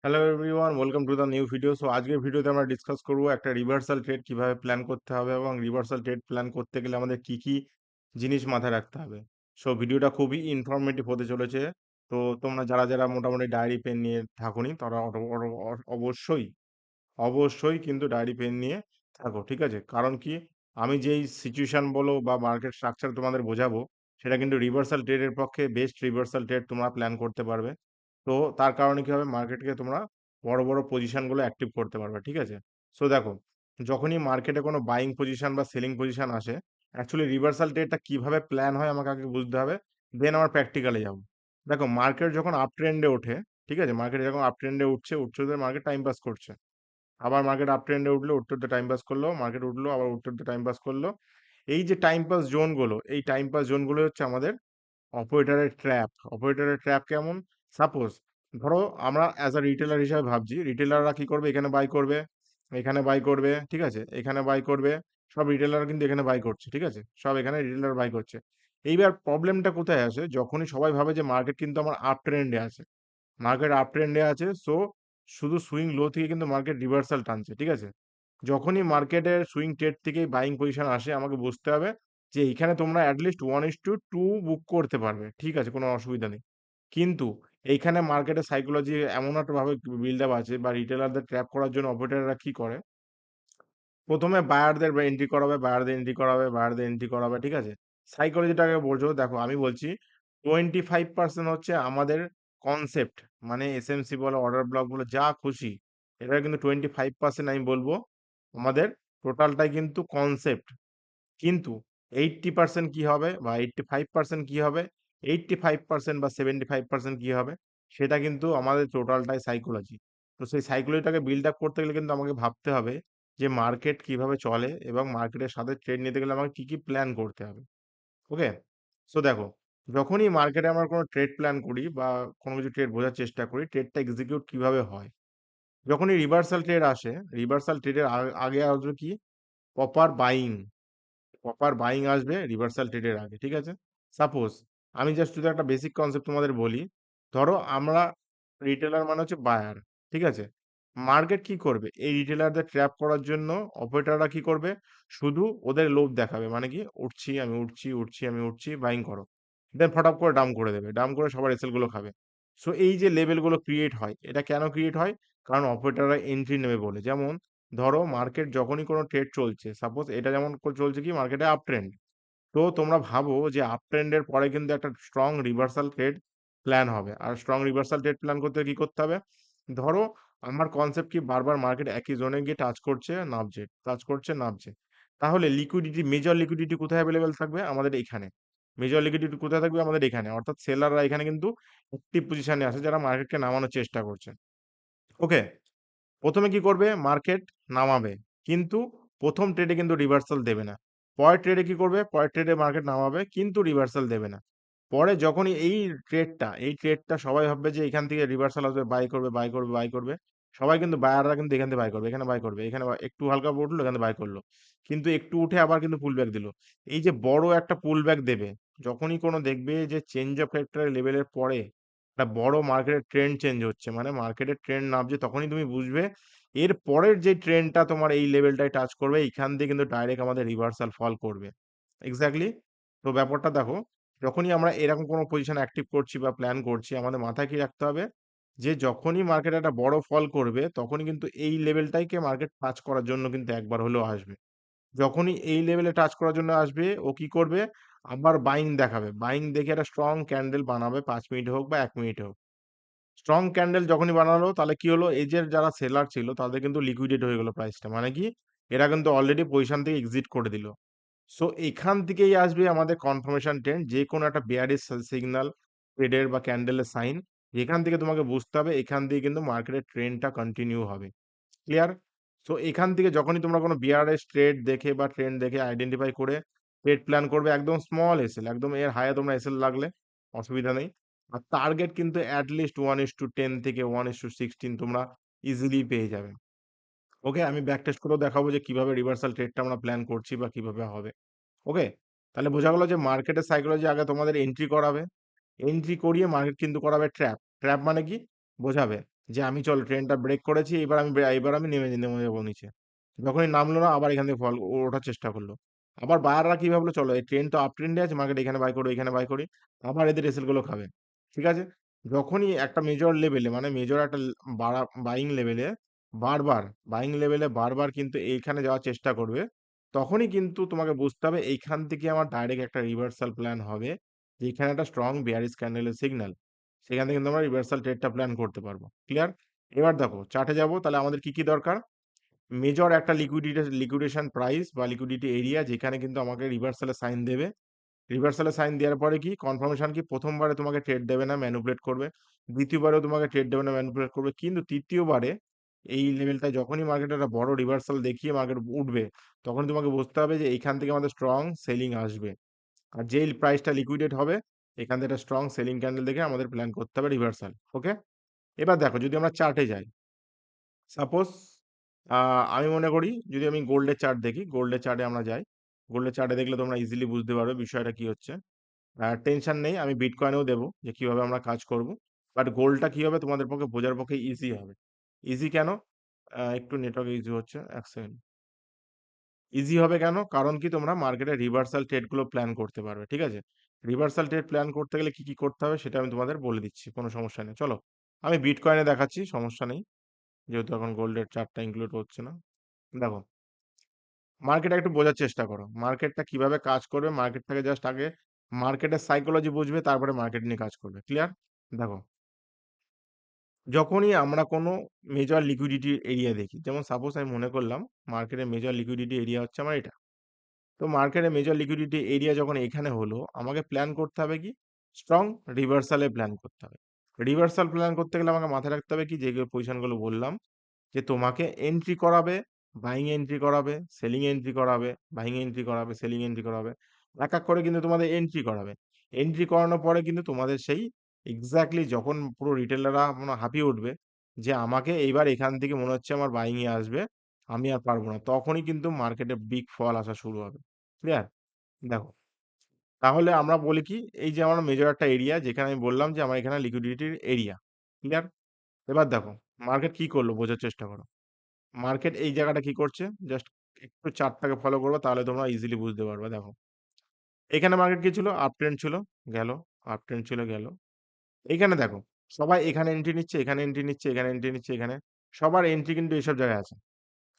Hello everyone, welcome to the new video. So আজকের ভিডিওতে আমরা ডিসকাস করব একটা রিভার্সাল ট্রেড কিভাবে প্ল্যান করতে হবে এবং রিভার্সাল ট্রেড প্ল্যান করতে গেলে আমাদের কি কি জিনিস মাথায় রাখতে হবে। সো ভিডিওটা খুবই ইনফরমেটিভ হতে চলেছে। তো তোমরা যারা যারা মোটামুটি ডায়েরি পেন নিয়ে থাকোনি তারা অবশ্যই অবশ্যই কিন্তু ডায়েরি পেন নিয়ে থাকো, ঠিক আছে? কারণ কি, আমি যেই সিচুয়েশন বলো বা মার্কেট স্ট্রাকচার তোমাদের বোঝাবো, সেটা কিন্তু রিভার্সাল ট্রেডের পক্ষে বেস্ট রিভার্সাল ট্রেড তোমরা প্ল্যান করতে পারবে। তো তার কারণে কি হবে, মার্কেটকে তোমরা বড় বড় পজিশনগুলো অ্যাক্টিভ করতে পারবে, ঠিক আছে? সো দেখো, যখনই মার্কেটে কোনো বাইং পজিশন বা সেলিং পজিশন আসে, অ্যাকচুয়ালি রিভার্সাল ট্রেডটা কিভাবে প্ল্যান হয় আমাকে আগে বুঝতে হবে, দেন আমার প্র্যাকটিক্যালে যাবো। দেখো, মার্কেট যখন আপ ট্রেন্ডে ওঠে, ঠিক আছে, মার্কেট যখন আপ ট্রেন্ডে উঠছে মার্কেট টাইম পাস করছে। আবার মার্কেট আপ ট্রেন্ডে উঠলো, উঠতে উঠতে টাইম পাস করলো, মার্কেট উঠলো, আবার উঠতে উঠতে টাইম পাস করলো। এই যে টাইম পাস জোনগুলো, এই টাইম পাস জোনগুলো হচ্ছে আমাদের অপারেটরের ট্র্যাপ। অপারেটরের ট্র্যাপ কেমন? সাপোজ ধরো আমরা অ্যাজ আ রিটেলার হিসাবে ভাবছি, রিটেলাররা কি করবে, এখানে বাই করবে, এখানে বাই করবে, ঠিক আছে, এখানে বাই করবে। সব রিটেলার কিন্তু এখানে বাই করছে, ঠিক আছে, সব এখানে রিটেলার বাই করছে। এইবার প্রবলেমটা কোথায় আসে, যখনই সবাই ভাবে যে মার্কেট কিন্তু আমার আপ ট্রেন্ডে আছে, মার্কেট আপ ট্রেন্ডে আছে, সো শুধু সুইং লো থেকে কিন্তু মার্কেট রিভার্সাল টানছে, ঠিক আছে? যখনই মার্কেটের সুইং ট্রেড থেকে বাইং পজিশন আসে, আমাকে বুঝতে হবে যে এইখানে তোমরা অ্যাটলিস্ট 1:2 বুক করতে পারবে, ঠিক আছে, কোনো অসুবিধা নেই। কিন্তু এইখানে মার্কেটের সাইকোলজি এমন একটা ভাবে বিল্ড আপ আছে বা রিটেলারদের ট্র্যাপ করার জন্য অপারেটররা কি করে, প্রথমে বায়ারদের এন্ট্রি করাবে, বায়ারদের এন্ট্রি করাবে, বায়ারদের এন্ট্রি করাবে, ঠিক আছে? সাইকোলজিটাকে বোঝো। দেখো, আমি বলছি 25% হচ্ছে আমাদের কনসেপ্ট, মানে এসএমসি বলো, অর্ডার ব্লক বলো, যা খুশি, এটা কিন্তু 25% আমি বলবো আমাদের টোটালটাই কিন্তু কনসেপ্ট। কিন্তু 80% কি হবে বা 85% কি হবে, 85% বা 75% কি হবে, সেটা কিন্তু আমাদের টোটালটাই সাইকোলজি। তো সেই সাইকোলজিটাকে বিল্ড আপ করতে গেলে কিন্তু আমাকে ভাবতে হবে যে মার্কেট কিভাবে চলে এবং মার্কেটের সাথে ট্রেড নিতে গেলে আমাকে কি কি প্ল্যান করতে হবে। ওকে? সো দেখো, যখনই মার্কেটে আমরা কোনো ট্রেড প্ল্যান করি বা কোনো কিছু ট্রেড বোঝার চেষ্টা করি, ট্রেডটা এক্সিকিউট কিভাবে হয়। যখনই রিভার্সাল ট্রেড আসে, রিভার্সাল ট্রেডের আগে আসবে কি? Proper buying. প্রপার বাইং আসবে রিভার্সাল ট্রেডের আগে, ঠিক আছে? সাপোজ আমি জাস্ট যদি একটা বেসিক কনসেপ্ট তোমাদের বলি, ধরো আমরা রিটেলার মানে হচ্ছে বায়ার, ঠিক আছে? মার্কেট কি করবে, এই রিটেলারদের ট্র্যাপ করার জন্য অপারেটররা কি করবে, শুধু ওদের লোভ দেখাবে, মানে কি, উঠছি আমি, উঠছি উঠছি আমি, উঠছি, বাইং করো। দেন ফটাপ করে ডাম করে দেবে, ডাম করে সবার এসএল গুলো খাবে। সো এই যে লেভেলগুলো ক্রিয়েট হয়, এটা কেন ক্রিয়েট হয়? কারণ অপারেটররা এন্ট্রি নেবে বলে। যেমন ধরো মার্কেট যখনই কোনো ট্রেড চলছে, সাপোজ এটা যেমন চলছে কি, মার্কেটে আপ ট্রেন্ড। তো তোমরা ভাবো যে আপ ট্রেন্ডের পরে কিন্তু একটা স্ট্রং রিভার্সাল ট্রেড প্ল্যান হবে। আর স্ট্রং রিভার্সাল ট্রেড প্ল্যান করতে কি করতে হবে? ধরো আমার কনসেপ্ট কি, বারবার মার্কেট একই জোনে গিয়ে টাচ করছে, নামছে, টাচ করছে, নামছে। তাহলে লিকুইডিটি, মেজর লিকুইডিটি কোথায় অ্যাভেলেবেল থাকবে? আমাদের এখানে। মেজর লিকুইডিটি কোথায় থাকবে? আমাদের এখানে। অর্থাৎ সেলাররা এখানে কিন্তু অ্যাক্টিভ পজিশনে আছে, যারা মার্কেটকে নামানোর চেষ্টা করছে। ওকে? ১ম এ কি করবে? মার্কেট নামাবে। কিন্তু ১ম ট্রেডে কিন্তু রিভার্সাল দেবে না। পরের ট্রেডে কি করবে? পরের ট্রেডে মার্কেট নামাবে কিন্তু রিভার্সাল দেবে না। পরে যখনই এই ট্রেডটা সবাই ভাববে যে এখান থেকে রিভার্সাল আসবে, বাই করবে, বাই করবে, বাই করবে। সবাই কিন্তু বায়াররা কিন্তু এখান থেকে বাই করবে, এখানে বাই করবে, এখানে একটু হালকা উঠলো, এখানে বাই করলো। কিন্তু একটু উঠে আবার কিন্তু পুলব্যাক দিল। এই যে বড় একটা পুলব্যাক দেবে, যখনই কোনো দেখবে যে চেঞ্জ অফ ফ্যাক্টর লেভেলের পরে একটা বড় মার্কেটের ট্রেন্ড চেঞ্জ হচ্ছে, মানে মার্কেটের ট্রেন্ড নামছে, তখনই তুমি বুঝবে এর পরের যে ট্রেন্ডটা তোমার এই লেভেলটায় টাচ করবে, এইখান দিয়ে কিন্তু ডাইরেক্ট আমাদের রিভার্সাল ফল করবে। এক্সাক্টলি। তো ব্যাপারটা দেখো, যখনই আমরা এরকম কোনো পজিশন অ্যাক্টিভ করছি বা প্ল্যান করছি, আমাদের মাথায় কি রাখতে হবে যে যখনই মার্কেট একটা বড় ফল করবে, তখনই কিন্তু এই লেভেলটাকে মার্কেট টাচ করার জন্য কিন্তু একবার হলেও আসবে। যখনই এই লেভেলে টাচ করার জন্য আসবে, ও কি করবে? আবার বাইং দেখাবে। বাইং দেখে একটা স্ট্রং ক্যান্ডেল বানাবে, ৫ মিনিটে হোক বা ১ মিনিটে হোক। স্ট্রং ক্যান্ডেল যখনই বানালো, তাহলে কি হলো? এই যে যারা সেলার ছিল তাদের কিন্তু লিকুইডেট হয়ে গেল প্রাইসটা। মানে কি? এরা কিন্তু অলরেডি পজিশন থেকে এক্সিট করে দিল। সো এখান থেকেই আসবে আমাদের কনফার্মেশন ট্রেন্ড। যেকোনো একটা বেয়ারিশ সিগনাল, ট্রেডের বা ক্যান্ডেলের সাইন। এখান থেকে তোমাকে বুঝতে হবে এখান দিয়ে কিন্তু মার্কেটের ট্রেন্ডটা কন্টিনিউ হবে। ক্লিয়ার? সো এখান থেকে যখনই তোমরা কোনো বিআরএস ট্রেড দেখে বা ট্রেন্ড দেখে আইডেন্টিফাই করে ট্রেড প্ল্যান করবে, একদম স্মল এসএল, একদম এর হাইয়ে তোমরা এসএল লাগলে অসুবিধা নেই। আর টার্গেট কিন্তু এট লিস্ট 1:10 থেকে 1:16 তোমরা ইজিলি পেয়ে যাবে। ওকে? আমি ব্যাক টেস্ট করেও দেখাবো যে কিভাবে রিভার্সাল ট্রেডটা আমরা প্ল্যান করছি বা কিভাবে হবে। ওকে? তাহলে বোঝা গেল যে মার্কেটের সাইকোলজি আগে তোমাদের এন্ট্রি করাবে। এন্ট্রি করিয়ে মার্কেট কিন্তু করাবে ট্র্যাপ। ট্র্যাপ মানে কি? বোঝাবে। যে আমি চল ট্রেনটা ব্রেক করেছি, এবার আমি নেমে যাবো নিচে। যখনই নামলো না আবার এখান থেকে ওঠার চেষ্টা করলো। আবার বায়াররা কি ভাবলো চলো এই ট্রেন তো আপ ট্রেন্ডে আছে, মার্কেট এখানে বাই করি, এখানে বাই করি। আবার এদের এসএল গুলো খাবে। ঠিক আছে? যখনই একটা মেজর লেভেলে মানে মেজর একটা বাড়া বাইং লেভেলে বারবার বাইং লেভেলে বারবার কিন্তু এইখানে যাওয়ার চেষ্টা করবে, তখনই কিন্তু তোমাকে বুঝতে হবে এইখান থেকে আমার ডাইরেক্ট একটা রিভার্সাল প্ল্যান হবে। যেখানে একটা স্ট্রং বেয়ারিশ ক্যান্ডেলের সিগন্যাল। সেখান থেকে কিন্তু আমরা রিভার্সাল ট্রেডটা প্ল্যান করতে পারবো। ক্লিয়ার? এবার দেখো চার্টে যাবো, তাহলে আমাদের কি, কি দরকার? মেজর একটা লিকুইডেশন প্রাইস বা লিকুইডিটি এরিয়া যেখানে কিন্তু আমাকে রিভার্সাল এর সাইন দেবে। রিভার্সাল এর সাইন দেওয়ার পরে কি কনফার্মেশন কি ১ম বারে তোমাকে ট্রেড দেবে না, ম্যানিপুলেট করবে। ২য় বারেও তোমাকে ট্রেড দেবে না, ম্যানিপুলেট করবে। কিন্তু ৩য় বারে এই লেভেলটায় যখনই মার্কেটে একটা বড় রিভার্সাল দেখিয়ে মার্কেট উঠবে, তখন তোমাকে বুঝতে হবে যে এইখান থেকে আমাদের স্ট্রং সেলিং আসবে। আর যেই প্রাইসটা লিকুইডেট হবে, এখান থেকে একটা স্ট্রং সেলিং ক্যান্ডেল দেখে আমাদের প্ল্যান করতে হবে রিভার্সাল। ওকে? এবার দেখো যদি আমরা চার্টে যাই, সাপোজ আমি মনে করি যদি আমি গোল্ডের চার্ট দেখি, গোল্ডের চার্টে আমরা যাই। গোল্ডের চার্টে দেখলে তোমরা ইজিলি বুঝতে পারবে বিষয়টা কি হচ্ছে। টেনশন নেই, আমি বিটকয়েনেও দেবো যে কিভাবে আমরা কাজ করব। বাট গোল্ডটা কি হবে তোমাদের পক্ষে বোঝার পক্ষে ইজি হবে। ইজি কেন? একটু নেটওয়ার্ক ইস্যু হচ্ছে। ১ সেকেন্ড। ইজি হবে কেন? কারণ কি তোমরা মার্কেটে রিভার্সাল ট্রেড গুলো প্ল্যান করতে পারবে। ঠিক আছে? রিভার্সাল ট্রেড প্ল্যান করতে গেলে কি, কি করতে হবে সেটা আমি তোমাদের বলে দিচ্ছি। কোন সমস্যা নেই। চলো। আমি বিটকয়েনে দেখাচ্ছি, সমস্যা নেই। যেহেতু এখন গোল্ডের চার্টটা ইনক্লুড হচ্ছে না। দেখো, মার্কেটটা একটু বোঝার চেষ্টা করো। মার্কেটটা কিভাবে কাজ করবে, মার্কেটটাকে জাস্ট আগে মার্কেটের সাইকোলজি বুঝবে, তারপরে মার্কেট নিয়ে কাজ করবে। ক্লিয়ার? দেখো, যখনই আমরা কোনো মেজর লিকুইডিটি এরিয়া দেখি, যেমন সাপোজ আমি মনে করলাম মার্কেটের মেজর লিকুইডিটি এরিয়া হচ্ছে আমার এটা। তো মার্কেটের মেজর লিকুইডিটি এরিয়া যখন এখানে হলো, আমাকে প্ল্যান করতে হবে কি? স্ট্রং রিভার্সাল এর প্ল্যান করতে হবে। রিভার্সাল প্ল্যান করতে গেলে আমাকে মাথায় রাখতে হবে কি যে পজিশন গুলো বললাম যে তোমাকে এন্ট্রি করাবে, বাইং এন্ট্রি করাবে, সেলিং এন্ট্রি করাবে, বাইং এন্ট্রি করাবে, সেলিং এন্ট্রি করাবে। এক, এক করে কিন্তু তোমাদের এন্ট্রি করাবে। এন্ট্রি করানোর পরে কিন্তু তোমাদের সেই এক্সাক্টলি যখন পুরো রিটেলাররা মনে হাঁপিয়ে উঠবে যে আমাকে এইবার এখান থেকে মনে হচ্ছে আমার বাইং এ আসবে, আমি আর পারব না। তখনই কিন্তু মার্কেটে বিগ ফল আসা শুরু হবে। ক্লিয়ার? দেখো, তাহলে আমরা বলি কি এই যে আমার মেজর একটা এরিয়া যেখানে আমি বললাম যে আমার এখানে লিকুইডিটির এরিয়া। ক্লিয়ার? এবার দেখো মার্কেট কি করলো বোঝার চেষ্টা করো। মার্কেট এই জায়গাটা কি করছে? জাস্ট একটু চার্টটাকে ফলো করবে তাহলে তোমরা ইজিলি বুঝতে পারবে। দেখো, এখানে মার্কেট কি ছিল? আপ ট্রেন্ড ছিল, গেল। আপ ট্রেন্ড ছিল, গেল। এইখানে দেখো, সবাই এখানে এন্ট্রি নিচ্ছে, এখানে এন্ট্রি নিচ্ছে, এখানে এন্ট্রি নিচ্ছে, এখানে। সবার এন্ট্রি কিন্তু এইসব জায়গায় আছে।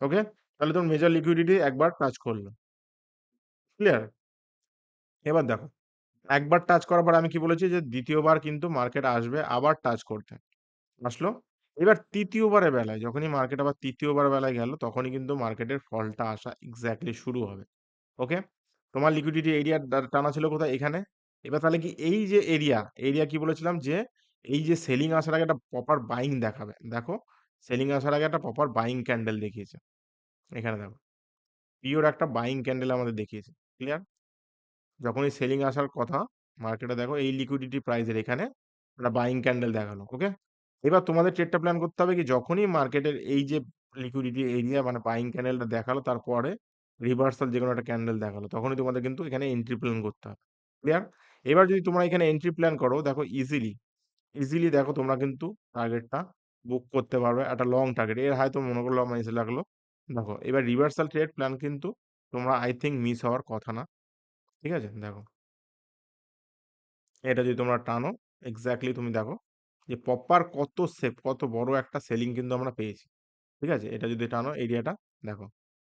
ওকে? তাহলে তোমার মেজর লিকুইডিটি একবার টাচ করলো। ক্লিয়ার? এবার দেখো, একবার টাচ করার পর আমি কি বলেছি যে ২য় বার কিন্তু মার্কেট আসবে আবার টাচ করতে। আসলো। এবার ৩য় বারের বেলায় যখনই মার্কেট আবার ৩য় বার বেলায় গেল তখনই কিন্তু মার্কেটের ফলটা আসা এক্সাক্টলি শুরু হবে। ওকে? তোমার লিকুইডিটি এরিয়া টানা ছিল কোথায়? এখানে। এবার তাহলে কি এই যে এরিয়া কি বলেছিলাম যে এই যে সেলিং আসার আগে একটা প্রপার বাইং দেখাবে। দেখো, সেলিং আসার আগে একটা প্রপার বাইং ক্যান্ডেল দেখিয়েছে। এখানে দেখো। পিওর একটা বাইং ক্যান্ডেল আমাদের দেখিয়েছে। ক্লিয়ার? যখনই সেলিং আসার কথা মার্কেটে দেখো এই লিকুইডিটি প্রাইসের এখানে একটা বাইং ক্যান্ডেল দেখালো। ওকে? এবার তোমাদের ট্রেডটা প্ল্যান করতে হবে কি যখনই মার্কেটের এই যে লিকুইডিটি এরিয়া মানে বাইং ক্যান্ডেলটা দেখালো তারপরে রিভার্সাল যেকোনো একটা ক্যান্ডেল দেখালো তখনই তোমাদের কিন্তু এখানে এন্ট্রি প্ল্যান করতে হবে। ক্লিয়ার? এবার যদি তোমরা এখানে এন্ট্রি প্ল্যান করো দেখো ইজিলি দেখো তোমরা কিন্তু টার্গেটটা বুক করতে পারবে একটা লং টার্গেট। এর হয়তো মনে করলো আমার এসে লাগলো। দেখো এবার রিভার্সাল ট্রেড প্ল্যান কিন্তু তোমরা আই থিংক মিস হওয়ার কথা না। ঠিক আছে? দেখো, এটা যদি তোমরা টানো এক্সাক্টলি তুমি দেখো যে প্রপার কত বড় একটা সেলিং কিন্তু আমরা পেয়েছি। ঠিক আছে? এটা যদি টানো এরিয়াটা দেখো।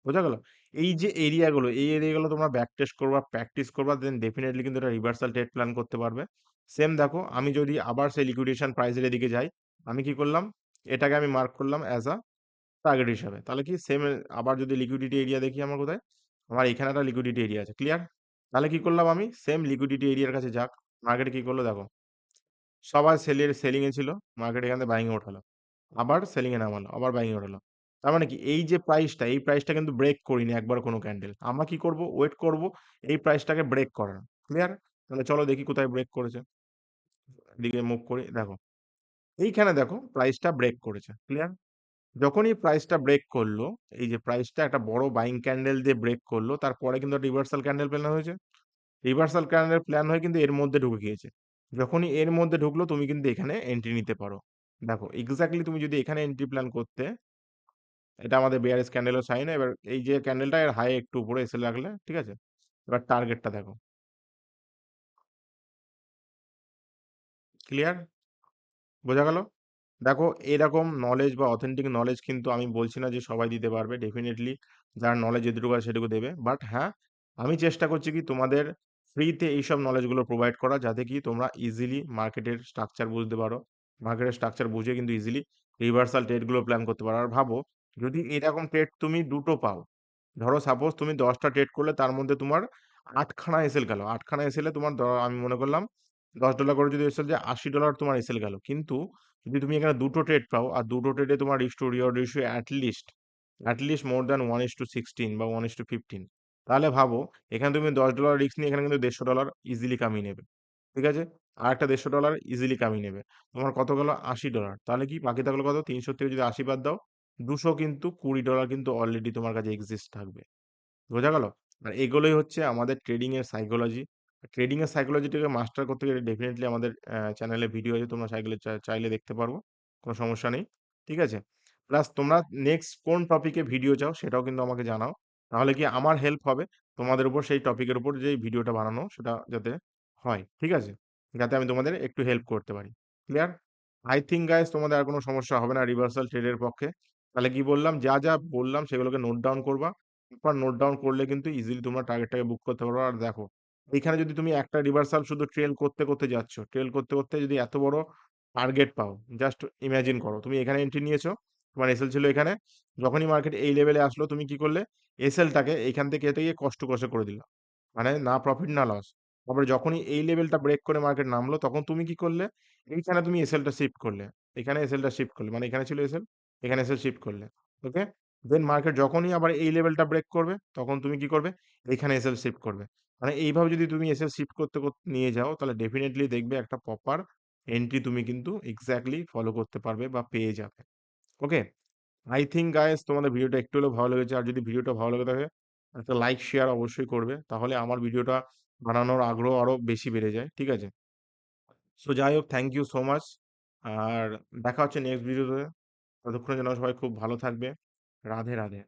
বোঝা গেল? এই এরিয়াগুলো তোমরা ব্যাক টেস্ট করবা, প্র্যাকটিস করবা দেন ডেফিনিটলি কিন্তু এটা রিভার্সাল ট্রেড প্ল্যান করতে পারবে। সেম দেখো আমি যদি আবার সেই লিকুইডেশন প্রাইস এর এদিকে যাই, আমি কি করলাম? এটাকে আমি মার্ক করলাম অ্যাজ আ টার্গেট হিসাবে। তাহলে কি সেম আবার যদি লিকুইডিটি এরিয়া দেখি আমার কোথায়? আমার এখানে একটা লিকুইডিটি এরিয়া আছে। ক্লিয়ার? তাহলে কি করলাম আমি? সেম লিকুইডিটি এরিয়ার কাছে যাক। মার্কেটে কি করলো দেখো। সবাই সেলিং এ ছিল। মার্কেট এখান থেকে বাইং এ উঠালো। আবার সেলিং এ নামালো। আবার বাইং এ উঠালো। তার মানে কি এই যে প্রাইসটা, এই প্রাইসটা কিন্তু ব্রেক করিনি একবার কোনো ক্যান্ডেল। আমরা কি করব? ওয়েট করব এই প্রাইসটাকে ব্রেক করার। ক্লিয়ার? তাহলে চলো দেখি কোথায় ব্রেক করেছে। এদিকে মুভ করি। দেখো। এইখানে দেখো প্রাইসটা ব্রেক করেছে। ক্লিয়ার? যখনই প্রাইসটা ব্রেক করলো, এই যে প্রাইসটা একটা বড় বাইং ক্যান্ডেল দিয়ে ব্রেক করলো, তারপরে কিন্তু রিভার্সাল ক্যান্ডেল প্ল্যান হয়েছে। রিভার্সাল ক্যান্ডেল প্ল্যান হয়ে কিন্তু এর মধ্যে ঢুকে গিয়েছে। যখনই এর মধ্যে ঢুকলো তুমি কিন্তু এখানে এন্ট্রি নিতে পারো। দেখো এক্সাক্টলি তুমি যদি এখানে এন্ট্রি প্ল্যান করতে, এটা আমাদের বেয়ারিশ ক্যান্ডেলের সাইন। এবার এই যে ক্যান্ডেলটা এর হাই একটু উপরে এসে লাগলে, ঠিক আছে? এবার টার্গেটটা দেখো। ক্লিয়ার? বোঝা গেল? দেখো এরকম নলেজ বা অথেন্টিক নলেজ কিন্তু আমি বলছি না যে সবাই দিতে পারবে। ডেফিনিটলি যার নলেজ যেটুকু আছে সেটুকু দেবে। বাট হ্যাঁ, আমি চেষ্টা করছি কি তোমাদের ফ্রিতে এইসব নলেজগুলো প্রোভাইড করা, যাতে কি তোমরা ইজিলি মার্কেটের স্ট্রাকচার বুঝতে পারো। মার্কেটের স্ট্রাকচার বুঝে কিন্তু ইজিলি রিভার্সাল ট্রেডগুলো প্ল্যান করতে পারো। আর ভাবো যদি এরকম ট্রেড তুমি দুটো পাও, ধরো সাপোজ তুমি ১০টা ট্রেড করলে তার মধ্যে তোমার ৮ খানা এসএল গেল। ৮ খানা এসএল এ তোমার আমি মনে করলাম $১০ করে যদি এসএল যায় $৮০ তোমার এসএল গেল। কিন্তু যদি তুমি এখানে দুটো ট্রেড পাও আর দুটো ট্রেডে তোমার risk to reward ratio at least more than 1:16 বা 1:15, তাহলে ভাবো এখানে তুমি $10 রিস্ক নিয়ে এখানে কিন্তু $150 ইজিলি কামিয়ে নেবে। ঠিক আছে? আর একটা $150 ইজিলি কামিয়ে নেবে। তোমার কত গেল? $80। তাহলে কি বাকি থাকলো কত? ৩০০ থেকে যদি ৮০ বাদ দাও, ২০০ কিন্তু $20 কিন্তু অলরেডি তোমার কাছে এক্সিস্ট থাকবে। বোঝা গেল? আর এগুলোই হচ্ছে আমাদের ট্রেডিং এর সাইকোলজি। ট্রেডিং এর সাইকোলজিটাকে মাস্টার করতে গেলে ডেফিনিটলি আমাদের চ্যানেলে ভিডিও আছে, তোমরা চাইলে দেখতে পারো। কোনো সমস্যা নেই। ঠিক আছে? প্লাস তোমরা নেক্সট কোন টপিকে ভিডিও চাও সেটাও কিন্তু আমাকে জানাও। তাহলে কি আমার হেল্প হবে তোমাদের উপর সেই টপিকের উপর যেই ভিডিওটা বানানো সেটা যাতে হয়। ঠিক আছে? যাতে আমি তোমাদের একটু হেল্প করতে পারি। ক্লিয়ার? আই থিংক গাইস তোমাদের আর কোনো সমস্যা হবে না রিভার্সাল ট্রেডের পক্ষে। তাহলে কি বললাম? যা বললাম সেগুলোকে নোট ডাউন করবা। একবার নোট ডাউন করলে কিন্তু ইজিলি তোমরা টার্গেটটাকে বুক করতে পারো। আর দেখো এইখানে যদি তুমি একটা রিভার্সাল শুধু ট্রেল করতে যাচ্ছ, ট্রেল করতে যদি এত বড় টার্গেট পাও, জাস্ট ইমাজিন করো তুমি এখানে এন্ট্রি নিয়েছো, তোমার এসএল ছিল এখানে, যখনই মার্কেট এই লেভেলে আসলো তুমি কি করলে, এসএলটাকে এইখান থেকে কেটে গিয়ে কষ্ট কষে করে দিলা, মানে না প্রফিট না লস। তারপরে যখনই এই লেভেলটা ব্রেক করে মার্কেট নামলো তখন তুমি কি করলে, এইখানে তুমি এসএলটা শিফট করলে, এখানে এসএলটা শিফট করলে, মানে এখানে ছিল এসএল, এখানে এসএল শিফট করলে। ওকে, দেন মার্কেট যখনই আবার এই লেভেলটা ব্রেক করবে তখন তুমি কি করবে, এইখানে এসএল শিফট করবে। মানে এইভাবে যদি তুমি এসএল শিফট করতে নিয়ে যাও তাহলে ডেফিনেটলি দেখবে একটা প্রপার এন্ট্রি তুমি কিন্তু এক্স্যাক্টলি ফলো করতে পারবে বা পেয়ে যাবে। ওকে, আই থিংক গাইস তোমাদের ভিডিওটা একটু হলেও ভালো লেগেছে। আর যদি ভিডিওটা ভালো লেগে থাকে একটা লাইক শেয়ার অবশ্যই করবে, তাহলে আমার ভিডিওটা বানানোর আগ্রহ আরো বেশি বেড়ে যায়। ঠিক আছে? সো যাই হোক, থ্যাংক ইউ সো মাচ। আর দেখা হচ্ছে নেক্সট ভিডিওতে। ততক্ষণে যেন সবাই খুব ভালো থাকবে। রাধে রাধে।